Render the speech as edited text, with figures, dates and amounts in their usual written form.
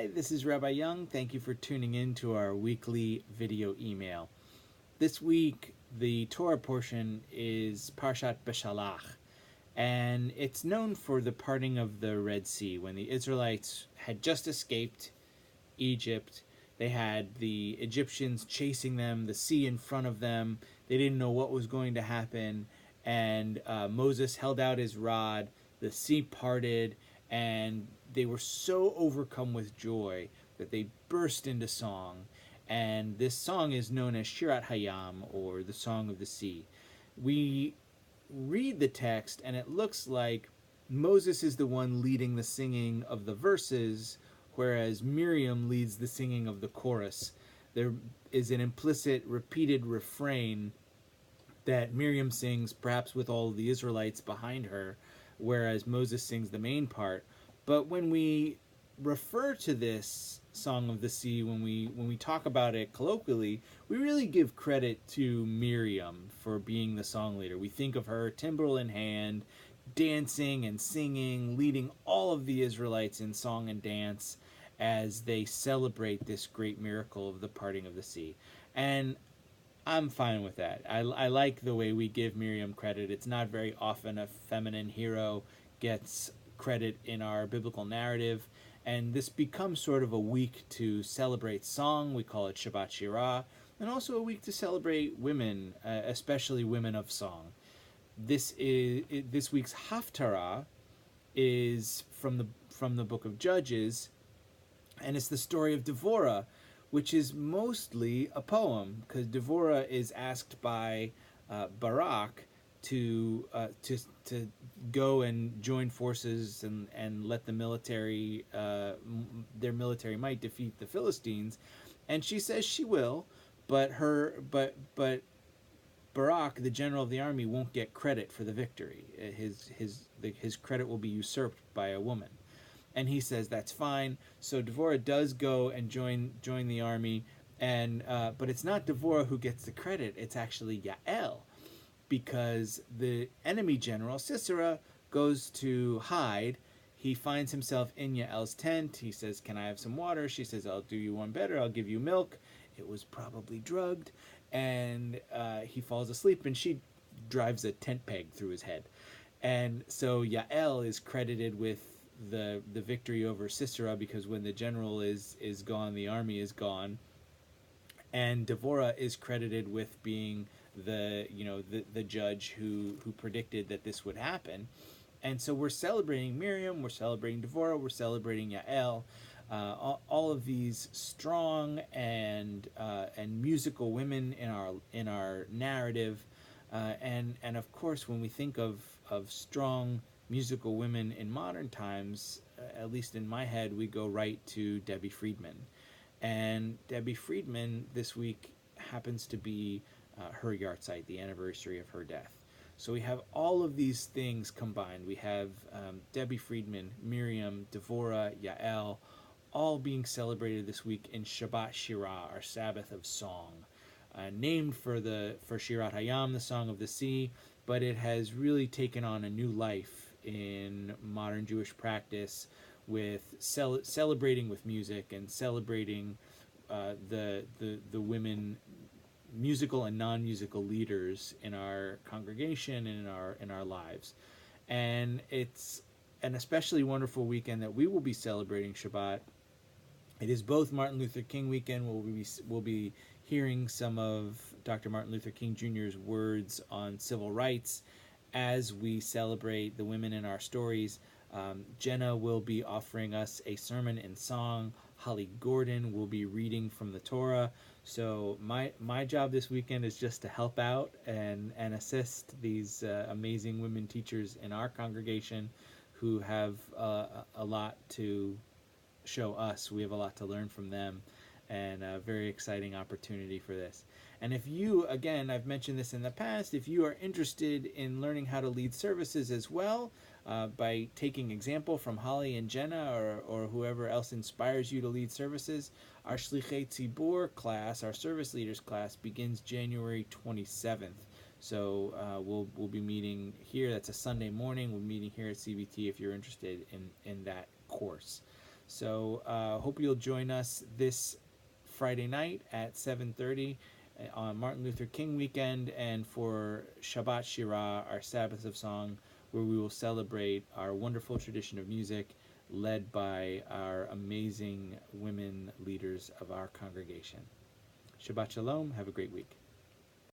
Hi, this is Rabbi Young. Thank you for tuning in to our weekly video email. This week, the Torah portion is Parshat Beshalach, and it's known for the parting of the Red Sea. When the Israelites had just escaped Egypt, they had the Egyptians chasing them, the sea in front of them. They didn't know what was going to happen, and Moses held out his rod, the sea parted, and they were so overcome with joy that they burst into song. And this song is known as Shirat Hayam, or the Song of the Sea. We read the text, and it looks like Moses is the one leading the singing of the verses, whereas Miriam leads the singing of the chorus. There is an implicit, repeated refrain that Miriam sings, perhaps with all of the Israelites behind her, whereas Moses sings the main part. But when we refer to this Song of the Sea, when we talk about it colloquially, we really give credit to Miriam for being the song leader. We think of her timbrel in hand, dancing and singing, leading all of the Israelites in song and dance as they celebrate this great miracle of the parting of the sea. And I'm fine with that. I like the way we give Miriam credit. It's not very often a feminine hero gets credit in our biblical narrative, and this becomes sort of a week to celebrate song. We call it Shabbat Shirah, and also a week to celebrate women, especially women of song. This week's Haftarah is from the book of Judges, and it's the story of Devorah, which is mostly a poem, because Devorah is asked by Barak to go and join forces and let the military their military might defeat the Philistines, and she says she will, but Barak, the general of the army, won't get credit for the victory. His credit will be usurped by a woman. And he says that's fine. So Devorah does go and join the army, and but it's not Devorah who gets the credit. It's actually Yael, because the enemy general Sisera goes to hide. He finds himself in Yael's tent. He says, "Can I have some water?" She says, "I'll do you one better. I'll give you milk." It was probably drugged, and he falls asleep, and she drives a tent peg through his head. And so Yael is credited with the victory over Sisera, because when the general is gone, the army is gone. And Devorah is credited with being the judge who predicted that this would happen. And so we're celebrating Miriam, we're celebrating Devorah, we're celebrating Yael, all of these strong and musical women in our narrative, and of course when we think of strong musical women in modern times, at least in my head, we go right to Debbie Friedman. And Debbie Friedman this week happens to be her yahrzeit, the anniversary of her death. So we have all of these things combined. We have Debbie Friedman, Miriam, Devorah, Yael, all being celebrated this week in Shabbat Shirah, our Sabbath of song, named for Shirat Hayam, the Song of the Sea, but it has really taken on a new life in modern Jewish practice, with celebrating with music and celebrating the women, musical and non-musical leaders in our congregation and in our lives. And it's an especially wonderful weekend that we will be celebrating Shabbat. It is both Martin Luther King weekend. We'll be hearing some of Dr. Martin Luther King Jr.'s words on civil rights as we celebrate the women in our stories. Jenna will be offering us a sermon in song. Holly Gordon will be reading from the Torah. So my job this weekend is just to help out and assist these amazing women teachers in our congregation, who have a lot to show us. We have a lot to learn from them, and a very exciting opportunity for this. And if you, again, I've mentioned this in the past, if you are interested in learning how to lead services as well, by taking example from Holly and Jenna, or whoever else inspires you to lead services, our Shlichei Tzibur class, our service leaders class, begins January 27th. So we'll be meeting here. That's a Sunday morning. We're meeting here at CBT if you're interested in that course. So hope you'll join us this Friday night at 7:30 on Martin Luther King weekend, and for Shabbat Shirah, our Sabbath of Song, where we will celebrate our wonderful tradition of music led by our amazing women leaders of our congregation. Shabbat Shalom. Have a great week.